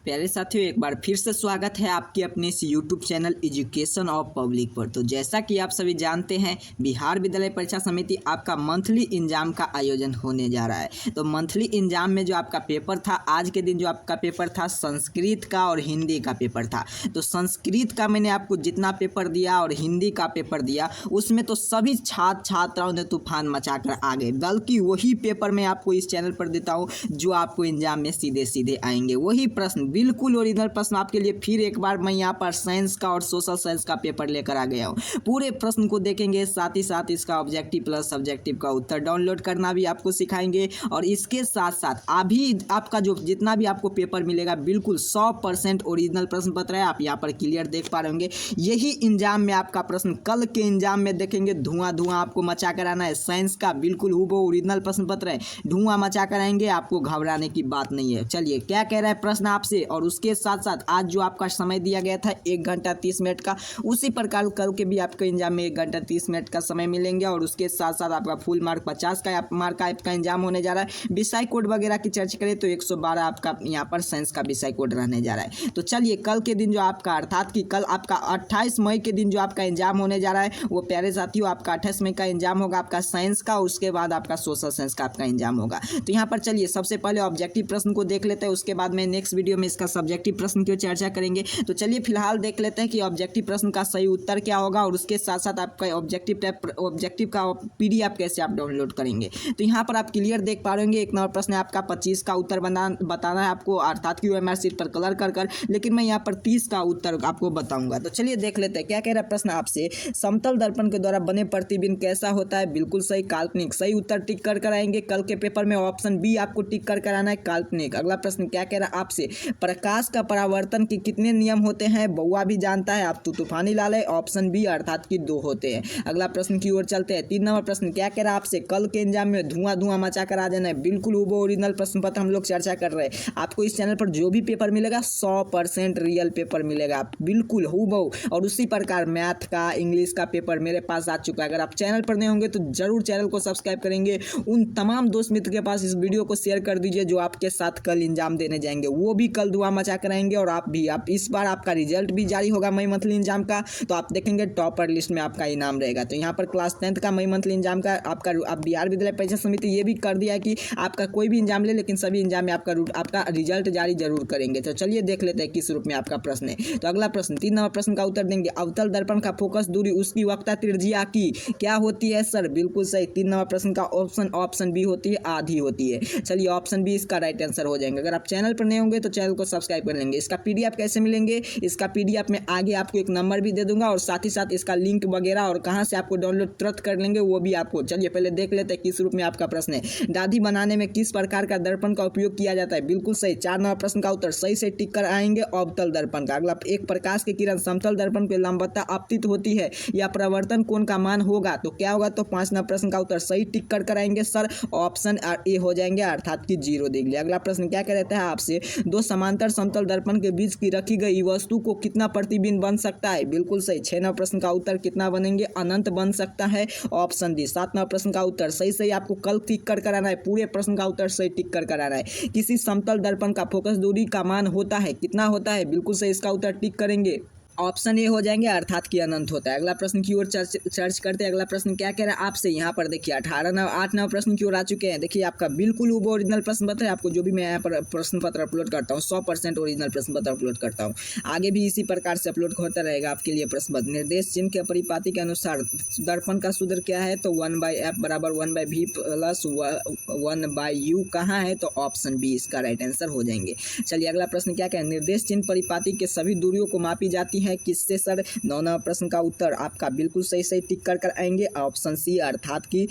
प्यारे साथियों, एक बार फिर से स्वागत है आपके अपने इस YouTube channel education of public पर। तो जैसा कि आप सभी जानते हैं, बिहार विद्यालय परीक्षा समिति आपका मंथली एग्जाम का आयोजन होने जा रहा है। तो मंथली एग्जाम में जो आपका पेपर था, आज के दिन जो आपका पेपर था संस्कृत का और हिंदी का पेपर था। तो संस्कृत का मैंने आपको जितना पेपर दिया और हिंदी का पेपर दिया, उसमें तो सभी छात्राओं ने तूफान मचा कर आ गए। बल्कि वही पेपर मैं आपको इस चैनल पर देता हूँ जो आपको एग्जाम में सीधे सीधे आएंगे। वही प्रश्न, बिल्कुल ओरिजिनल प्रश्न आपके लिए फिर एक बार मैं यहाँ पर साइंस का और सोशल साइंस का पेपर लेकर आ गया हूँ। पूरे प्रश्न को देखेंगे, साथ ही साथ इसका ऑब्जेक्टिव प्लस सब्जेक्टिव का उत्तर डाउनलोड करना भी आपको सिखाएंगे। और इसके साथ साथ अभी आपका जो जितना भी आपको पेपर मिलेगा, बिल्कुल 100% ओरिजिनल प्रश्न पत्र है। आप यहाँ पर क्लियर देख पा रहे होंगे। यही एग्जाम में आपका प्रश्न कल के एग्जाम में देखेंगे, धुआं आपको मचा कर आना है। साइंस का बिल्कुल हूबहू ओरिजिनल प्रश्न पत्र है, धुआं मचा कर आएंगे, आपको घबराने की बात नहीं है। चलिए क्या कह रहा है प्रश्न आपसे, और उसके साथ साथ आज जो आपका समय दिया गया था 1 घंटा 30 मिनट का, उसी प्रकार कल के भी आपके एग्जाम में 1 घंटा 30 मिनट का समय मिलेंगे। और उसके साथ साथ आपका फुल मार्क 50 का मार्क का आपका एग्जाम होने जा रहा है। विषय कोड वगैरह की चर्चा करें तो 112 आपका यहाँ पर साइंस का विषय कोड रहने जा रहा है। तो चलिए कल के दिन जो आपका, अर्थात कि कल आपका 28 मई के दिन जो आपका एग्जाम होने जा रहा है, वो प्यारे साथियों आपका 28 मई का एग्जाम होगा आपका साइंस का। उसके बाद आपका सोशल साइंस का आपका एग्जाम होगा। तो यहाँ पर चलिए सबसे पहले ऑब्जेक्टिव प्रश्न को देख लेते हैं, उसके बाद में नेक्स्ट वीडियो में इसका सब्जेक्टिव प्रश्न की चर्चा करेंगे। तो चलिए फिलहाल देख लेते हैं कि ऑब्जेक्टिव प्रश्न का सही उत्तर क्या होगा, और उसके साथ साथ आपका ऑब्जेक्टिव का पीडीएफ कैसे आप डाउनलोड करेंगे। तो यहाँ पर आप क्लियर देख पा रहे होंगे। एक नंबर प्रश्न है आपका 25 का उत्तर बताना है आपको, अर्थात कि ओएमआर शीट पर कलर कर लेकिन मैं यहाँ पर 30 का उत्तर आपको बताऊंगा। तो चलिए देख लेते हैं क्या कह रहा है प्रश्न आपसे। समतल दर्पण के द्वारा बने प्रतिबिंब कैसा होता है? बिल्कुल सही, काल्पनिक। सही उत्तर टिक कर आएंगे। कल के पेपर में ऑप्शन बी आपको टिक कर आना है, काल्पनिक। अगला प्रश्न क्या कह रहा है आपसे, प्रकाश का परावर्तन के कितने नियम होते हैं? बउआ भी जानता है, आप तो तूफानी लाल है, ऑप्शन बी अर्थात कि 2 होते हैं। अगला प्रश्न की ओर चलते हैं। 3 नंबर प्रश्न क्या कह रहा है आपसे, कल के एग्जाम में धुआं मचा कर आ जाना है। बिल्कुल वो ओरिजिनल प्रश्न पत्र हम लोग चर्चा कर रहे हैं। आपको इस चैनल पर जो भी पेपर मिलेगा 100% रियल पेपर मिलेगा, बिल्कुल हूबहू। और उसी प्रकार मैथ का, इंग्लिश का पेपर मेरे पास आ चुका है। अगर आप चैनल पर नहीं होंगे तो जरूर चैनल को सब्सक्राइब करेंगे। उन तमाम दोस्त मित्र के पास इस वीडियो को शेयर कर दीजिए जो आपके साथ कल एग्जाम देने जाएंगे, वो भी कल धुआं मचा कर आएंगे। और आप इस बार आपका रिजल्ट भी जारी होगा मई मंथली एग्जाम का, तो आप देखेंगे टॉपर लिस्ट में आपका इनाम रहेगा। तो यहाँ पर क्लास 10th का मई मंथली एग्जाम का आपका आप बिहार विद्यालय परीक्षा समिति ये भी कर दिया है कि आपका कोई भी एग्जाम ले, लेकिन सभी एग्जाम में आपका रिजल्ट जारी जरूर करेंगे। तो चलिए देख लेते हैं किस रूप में आपका प्रश्न है। तो अगला प्रश्न 3 नंबर प्रश्न का उत्तर देंगे, अवतल दर्पण का फोकस दूरी उसकी वक्रता त्रिज्या की क्या होती है? सर बिल्कुल सही। 3 नंबर प्रश्न का ऑप्शन बी होती है, आधी होती है। चलिए ऑप्शन बी इसका राइट आंसर हो जाएंगे। अगर आप चैनल पर नहीं होंगे तो चैनल को सब्सक्राइब कर लेंगे। इसका पीडीएफ कैसे मिलेंगे? इसका पीडीएफ में आगे आपको एक नंबर भी दे दूंगा, और साथ ही साथ इसका लिंक वगैरह और कहां से आपको डाउनलोड तुरंत कर लेंगे वो भी आपको। चलिए पहले देख लेते हैं किस रूप में आपका प्रश्न है। दाढ़ी बनाने में किस प्रकार का दर्पण का उपयोग किया जाता है? बिल्कुल सही। 4 नंबर प्रश्न का उत्तर सही से टिक कर आएंगे, अवतल दर्पण का। अगला, एक प्रकाश की किरण समतल दर्पण की लंबवतता आपतित होती है या प्रवर्तन कोण का मान होगा तो क्या होगा? तो 5 नंबर प्रश्न का उत्तर सही टिक कर आएंगे सर, ऑप्शन ए हो जाएंगे, अर्थात कि 0 देख लिया। अगला प्रश्न क्या कह रहता है आपसे, 2 समांतर समतल दर्पण के बीच की रखी गई वस्तु को कितना प्रतिबिंब बन सकता है? बिल्कुल सही। 6 नंबर प्रश्न का उत्तर कितना बनेंगे? अनंत बन सकता है, ऑप्शन डी। 7 नंबर प्रश्न का उत्तर सही आपको कल टिक कर आना है, पूरे प्रश्न का उत्तर सही टिक कर आना है। किसी समतल दर्पण का फोकस दूरी का मान होता है, कितना होता है? बिल्कुल सही, इसका उत्तर टिक करेंगे, ऑप्शन ए हो जाएंगे, अर्थात कि अनंत होता है। अगला प्रश्न की ओर चर्च करते हैं। अगला प्रश्न क्या कह रहा है आपसे, यहाँ पर देखिए 8 नंबर प्रश्न की ओर आ चुके हैं। देखिए आपका बिल्कुल वो ओरिजिनल प्रश्न पत्र है। आपको जो भी मैं यहाँ पर प्रश्न पत्र अपलोड करता हूँ 100% ओरिजिनल प्रश्न पत्र अपलोड करता हूँ। आगे भी इसी प्रकार से अपलोड होता रहेगा आपके लिए प्रश्न पत्र। निर्देश चिन्ह के परिपाटी के अनुसार दर्पण का सूत्र क्या है? तो 1/f बराबर 1/v प्लस 1/u कहाँ है? तो ऑप्शन बी इसका राइट आंसर हो जाएंगे। चलिए अगला प्रश्न क्या कह, निर्देश चिन्ह परिपाटी के सभी दूरियों को मापी जाती है किससे? सर 9 नंबर प्रश्न का उत्तर आपका बिल्कुल सही टिक कर आएंगे, ऑप्शन सी, अर्थात कि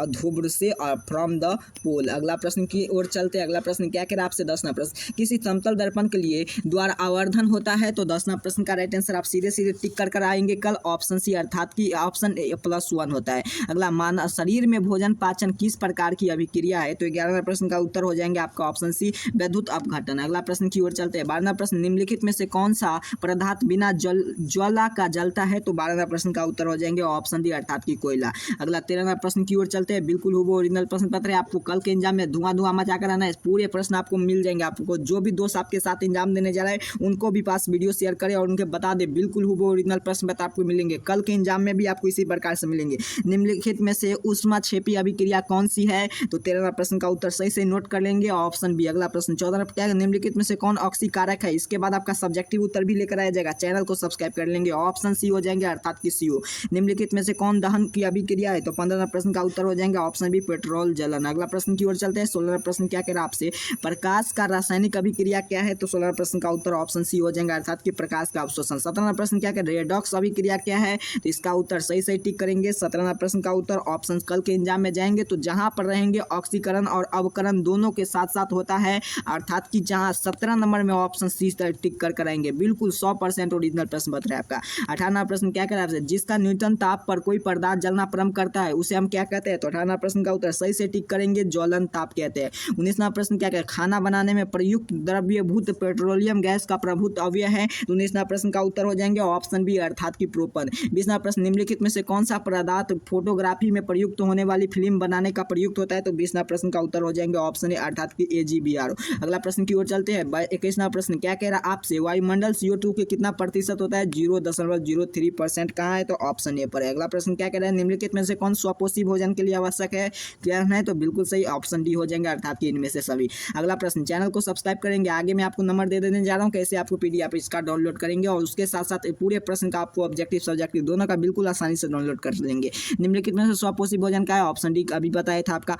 ध्रुव से और फ्रॉम द पोल। अगला प्रश्न की ओर चलते हैं। अगला प्रश्न क्या कह रहा है आपसे 10 नंबर प्रश्न, किसी समतल दर्पण के लिए द्वारा आवर्धन होता है? तो 10 नंबर प्रश्न का राइट आंसर आप सीधे टिक कर आएंगे कल, ऑप्शन सी, अर्थात कि ऑप्शन ए +1 होता है। अगला, मानव शरीर में भोजन पाचन किस प्रकार की अभिक्रिया है? तो 11 नंबर प्रश्न का उत्तर हो जाएंगे आपका ऑप्शन सी, विद्युत अपघटन। अगला प्रश्न की ओर चलते हैं। 12 नंबर प्रश्न, निम्नलिखित में से कौन सा पदार्थ पदार्थ बिना ज्वाला का जलता है? तो 12वां प्रश्न का उत्तर हो जाएंगे ऑप्शन डी अर्थात कि कोयला। अगला 13वां प्रश्न की ओर चलते हैं। बिल्कुल हूबहू ओरिजिनल प्रश्न पत्र है, आपको कल के एग्जाम में धुआं मचा कर आना है। पूरे प्रश्न आपको मिल जाएंगे। आपको जो भी दोस्त आपके साथ एग्जाम देने जा रहे हैं उनको भी पास वीडियो शेयर करें और उनके बता दें बिल्कुल हूबहू ओरिजिनल प्रश्न पत्र आपको मिलेंगे। कल के एग्जाम में भी आपको इसी प्रकार से मिलेंगे। निम्नलिखित में से ऊष्माक्षेपी अभिक्रिया कौन सी है? तो 13वां प्रश्न का उत्तर सही से नोट कर लेंगे, ऑप्शन बी। अगला प्रश्न 14 क्या है? निम्नलिखित में से कौन ऑक्सीकारक है? इसके बाद आपका सब्जेक्टिव उत्तर भी लेकर आया जाएगा। चैनल को सब्सक्राइब कर लेंगे, ऑप्शन सी हो जाएंगे अर्थात कि CO। निम्नलिखित में से कौन दहन की अभिक्रिया है? तो 15वां प्रश्न का उत्तर हो जाएंगे ऑप्शन बी पेट्रोल जलन। अगला प्रश्न की ओर चलते हैं। 16वां प्रश्न क्या कह रहा है आपसे? प्रकाश का रासायनिक अभिक्रिया क्या है? तो 16वां प्रश्न का उत्तर ऑप्शन सी हो जाएगा अर्थात कि प्रकाश का अवशोषण। 17वां प्रश्न क्या कह रहा है? रेडॉक्स अभिक्रिया क्या है? तो इसका उत्तर सही टिक करेंगे। 17वां प्रश्न का उत्तर ऑप्शन कल के एग्जाम में जाएंगे तो जहां पर रहेंगे ऑक्सीकरण और अवकरण दोनों के साथ साथ होता है, अर्थात कि जहां 17 नंबर में ऑप्शन सी टिक कर कराएंगे। बिल्कुल 100% ओरिजिनल प्रश्न पत्र है आपका। 18वां प्रश्न क्या कह रहा है? जिसका न्यूटन ताप पर कोई पदार्थ जलना प्रारंभ करता है उसे हम क्या कहते हैं? तो 18वां प्रश्न का उत्तर सही से टिक करेंगे, ज्वलन ताप कहते हैं। 19वां प्रश्न क्या कह रहा है? खाना बनाने में प्रयुक्त द्रव्यभूत पेट्रोलियम गैस का प्रभुत्व अवयव है? तो 19वां प्रश्न का उत्तर हो जाएंगे ऑप्शन बी अर्थात कि प्रोपन। 20वां प्रश्न निम्नलिखित में से कौन सा पदार्थ फोटोग्राफी में प्रयुक्त होने वाली फिल्म बनाने का प्रयुक्त होता है? तो 20वां प्रश्न का उत्तर हो जाएंगे ऑप्शन ए अर्थात कि AgBr। अगला प्रश्न की ओर चलते हैं। 21वां प्रश्न क्या कह रहा है आपसे? वायुमंडल CO2 के कितना प्रतिशत होता है? 0.03% कहाँ है? तो ऑप्शन ए पर है। अगला प्रश्न क्या कह रहा है? निम्नलिखित में से कौन स्वपोषी भोजन के लिए आवश्यक है? क्या है? तो बिल्कुल सही ऑप्शन डी हो जाएंगे अर्थात कि इनमें से सभी। अगला प्रश्न, चैनल को सब्सक्राइब करेंगे। आगे मैं आपको नंबर दे देने जा रहा हूँ कैसे आपको PDF इसका डाउनलोड करेंगे और उसके साथ साथ पूरे प्रश्न का आपको ऑब्जेक्टिव सब्जेक्टिव दोनों का बिल्कुल आसानी से डाउनलोड कर लेंगे। निम्नलिखित में से स्वपोषी भोजन का है? ऑप्शन डी अभी बताया था आपका।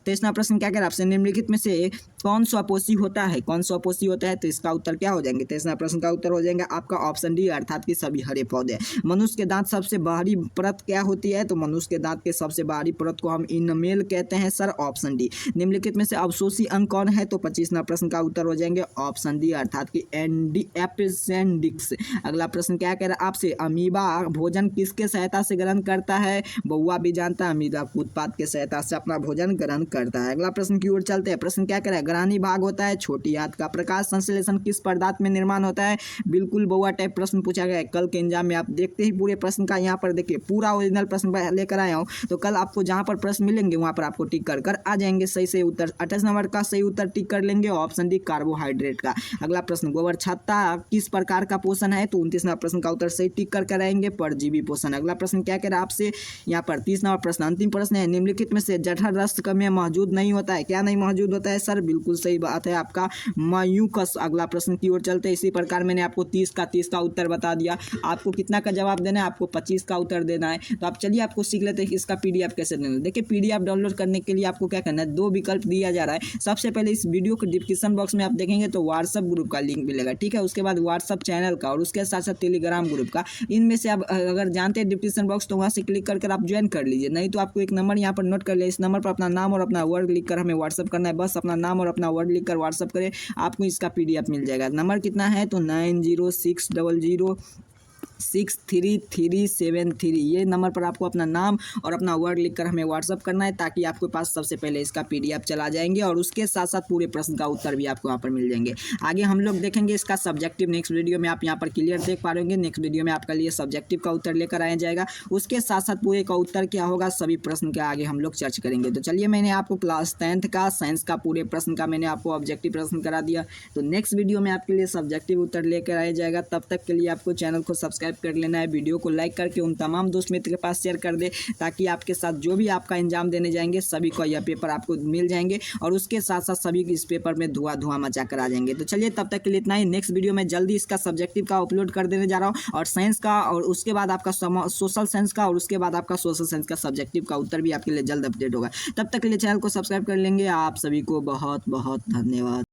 23वां प्रश्न क्या कह रहा है आपसे? निम्नलिखित में से कौन स्वपोषी होता है? कौन स्वपोषी होता है? तो इसका उत्तर क्या हो जाएंगे? 23वां प्रश्न का उत्तर हो जाएगा आपका ऑप्शन डी अर्थात कि सभी हरे पौधे। मनुष्य के दांत सबसे बाहरी परत क्या होती है? तो मनुष्य के दांत के सबसे बाहरी परत को हम इनमेल कहते हैं सर, ऑप्शन डी। निम्नलिखित में से अवशोषी अंग कौन है? तो 25वां प्रश्न का उत्तर हो जाएंगे ऑप्शन डी अर्थात कि एपेंडिक्स। अगला प्रश्न क्या कह रहा है आपसे? अमीबा भोजन किसके सहायता से ग्रहण करता है? बउआ भी जानता है, अमीबा उत्पाद के सहायता से अपना भोजन ग्रहण करता है। अगला प्रश्न की ओर चलते हैं। प्रश्न क्या कह रहा है? ग्रानी भाग होता है छोटी आंत का। प्रकाश संश्लेषण किस पदार्थ में निर्माण होता है? बिल्कुल बउआ टाइप प्रश्न पूछा गया है कल के एग्जाम में। आप देखते ही पूरे प्रश्न का यहाँ पर देखिए पूरा ओरिजिनल प्रश्न लेकर आया हूँ, तो कल आपको जहाँ पर प्रश्न मिलेंगे वहाँ पर आपको टिक कर आ जाएंगे सही उत्तर। 28 नंबर का सही उत्तर टिक कर लेंगे, ऑप्शन डी कार्बोहाइड्रेट का। अगला प्रश्न, गोबर छत्ता किस प्रकार का पोषण है? तो 29वां प्रश्न का उत्तर सही टिक कर कराएंगे, परजीवी पोषण। अगला प्रश्न क्या कह रहा है आपसे? यहाँ पर 30वां प्रश्न अंतिम प्रश्न है। निम्नलिखित में से जठर रक्त में मौजूद नहीं होता है? क्या नहीं मौजूद होता है सर? बिल्कुल सही बात है आपका, म्यूकस। अगला प्रश्न की ओर चलते हैं। इसी प्रकार मैंने आपको 30 का उत्तर बता दिया। आपको कितना का जवाब देना है? आपको 25 का उत्तर देना है। तो आप चलिए आपको सीख लेते हैं कि इसका PDF कैसे देना है। देखिए PDF डाउनलोड करने के लिए आपको क्या करना है? 2 विकल्प दिया जा रहा है। सबसे पहले इस वीडियो के डिस्क्रिप्शन बॉक्स में आप देखेंगे तो व्हाट्सअप ग्रुप का लिंक मिलेगा, ठीक है। उसके बाद व्हाट्सअप चैनल का और उसके साथ साथ टेलीग्राम ग्रुप का। इनमें से आप अगर जानते हैं डिस्क्रिप्शन बॉक्स तो वहाँ से क्लिक कर आप ज्वाइन कर लीजिए, नहीं तो आपको एक नंबर यहाँ पर नोट कर ले। इस नंबर पर अपना नाम और अपना वर्ड लिख कर हमें व्हाट्सअप करना है। बस अपना नाम और अपना वर्ड लिखकर व्हाट्सअप करें, आपको इसका PDF मिल जाएगा। नंबर कितना है? तो 9060063373। ये नंबर पर आपको अपना नाम और अपना वर्ड लिखकर हमें व्हाट्सअप करना है ताकि आपके पास सबसे पहले इसका PDF चला जाएंगे और उसके साथ साथ पूरे प्रश्न का उत्तर भी आपको यहाँ पर मिल जाएंगे। आगे हम लोग देखेंगे इसका सब्जेक्टिव नेक्स्ट वीडियो में। आप यहाँ पर क्लियर देख पा रहे होंगे। नेक्स्ट वीडियो में आपके लिए सब्जेक्टिव का उत्तर लेकर आया जाएगा, उसके साथ साथ पूरे का उत्तर क्या होगा सभी प्रश्न के आगे हम लोग चर्चा करेंगे। तो चलिए मैंने आपको क्लास 10th का साइंस का पूरे प्रश्न का मैंने आपको ऑब्जेक्टिव प्रश्न करा दिया। तो नेक्स्ट वीडियो में आपके लिए सब्जेक्टिव उत्तर लेकर आया जाएगा। तब तक के लिए आपको चैनल को सब्सक्राइब कर लेना है, वीडियो को लाइक करके उन तमाम दोस्त मित्र के पास शेयर कर दे ताकि आपके साथ जो भी आपका एग्जाम देने जाएंगे सभी को यह पेपर आपको मिल जाएंगे और उसके साथ साथ सभी इस पेपर में धुआं मचा कर आ जाएंगे। तो चलिए तब तक के लिए इतना ही। नेक्स्ट वीडियो में जल्दी इसका सब्जेक्टिव का अपलोड कर देने जा रहा हूँ और साइंस का और उसके बाद आपका सोशल साइंस का और उसके बाद आपका सोशल साइंस का सब्जेक्टिव का उत्तर भी आपके लिए जल्द अपडेट होगा। तब तक के लिए चैनल को सब्सक्राइब कर लेंगे। आप सभी को बहुत बहुत धन्यवाद।